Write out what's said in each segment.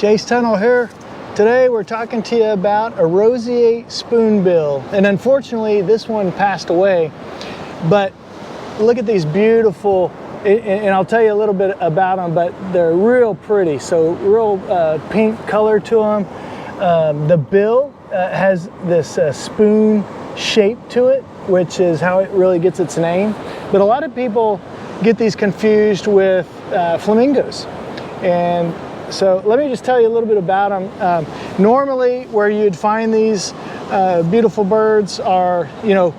Jace Tunnell here. Today we're talking to you about a Roseate Spoonbill, and unfortunately this one passed away. But look at these beautiful, and I'll tell you a little bit about them, but they're real pretty. So real pink color to them. The bill has this spoon shape to it, which is how it really gets its name. But a lot of people get these confused with flamingos. And so let me just tell you a little bit about them. Normally where you'd find these beautiful birds are, you know,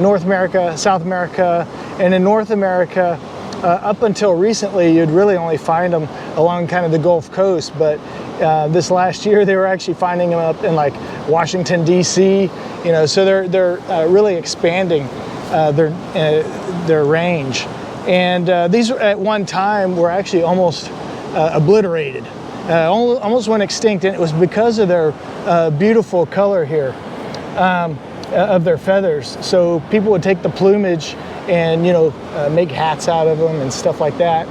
North America, South America, and in North America, up until recently, you'd really only find them along kind of the Gulf Coast. But this last year, they were actually finding them up in like Washington, D.C., you know, so they're really expanding their range. And these at one time were actually almost obliterated, almost went extinct, and it was because of their beautiful color here of their feathers. So people would take the plumage and, you know, make hats out of them and stuff like that.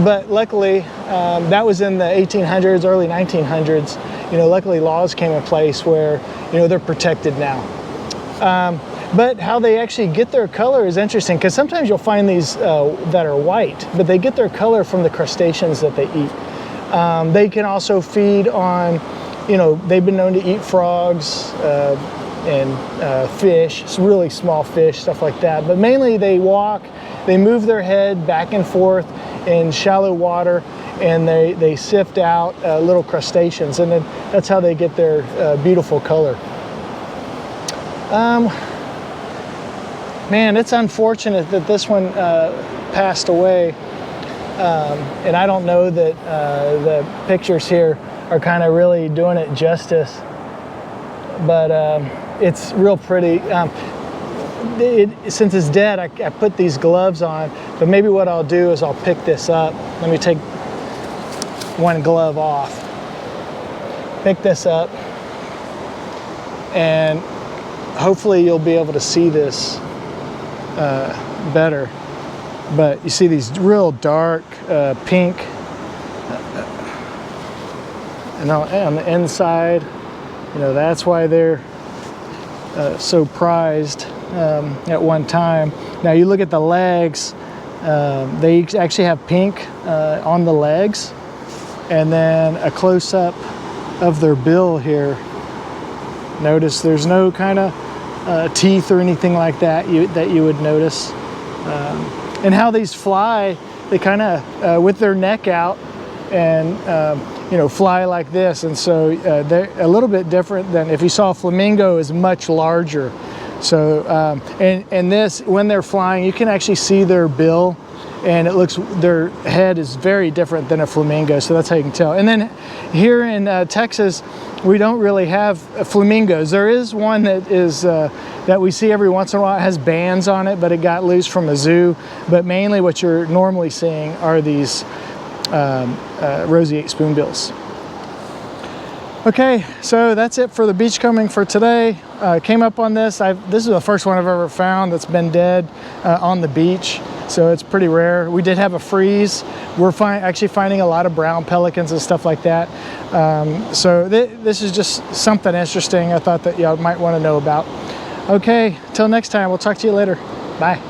But luckily, that was in the 1800s, early 1900s. You know, luckily laws came in place where, you know, they're protected now. But how they actually get their color is interesting, because sometimes you'll find these that are white, but they get their color from the crustaceans that they eat. They can also feed on, you know, they've been known to eat frogs and fish, really small fish, stuff like that. But mainly they walk, they move their head back and forth in shallow water, and they sift out little crustaceans, and then that's how they get their beautiful color. Man, it's unfortunate that this one passed away, and I don't know that the pictures here are kind of really doing it justice, but it's real pretty. Since it's dead, I put these gloves on, but maybe what I'll do is I'll pick this up. Let me take one glove off, pick this up, and hopefully you'll be able to see this better. But you see these real dark pink, and on the inside, you know, that's why they're so prized at one time. Now you look at the legs, they actually have pink on the legs, and then a close-up of their bill here. Notice there's no kind of teeth or anything like that you would notice. And how these fly, they kind of with their neck out and you know, fly like this. And so they're a little bit different than if you saw a flamingo is much larger. So and this, when they're flying, you can actually see their bill, and it looks, their head is very different than a flamingo. So that's how you can tell. And then here in Texas, we don't really have flamingos. There is one that is that we see every once in a while. It has bands on it, but it got loose from a zoo. But mainly what you're normally seeing are these Roseate Spoonbills. Okay, so that's it for the beachcombing for today. Came up on this. This is the first one I've ever found that's been dead on the beach. So it's pretty rare. We did have a freeze. We're actually finding a lot of brown pelicans and stuff like that. So this is just something interesting I thought that y'all might want to know about. Okay, till next time, we'll talk to you later. Bye.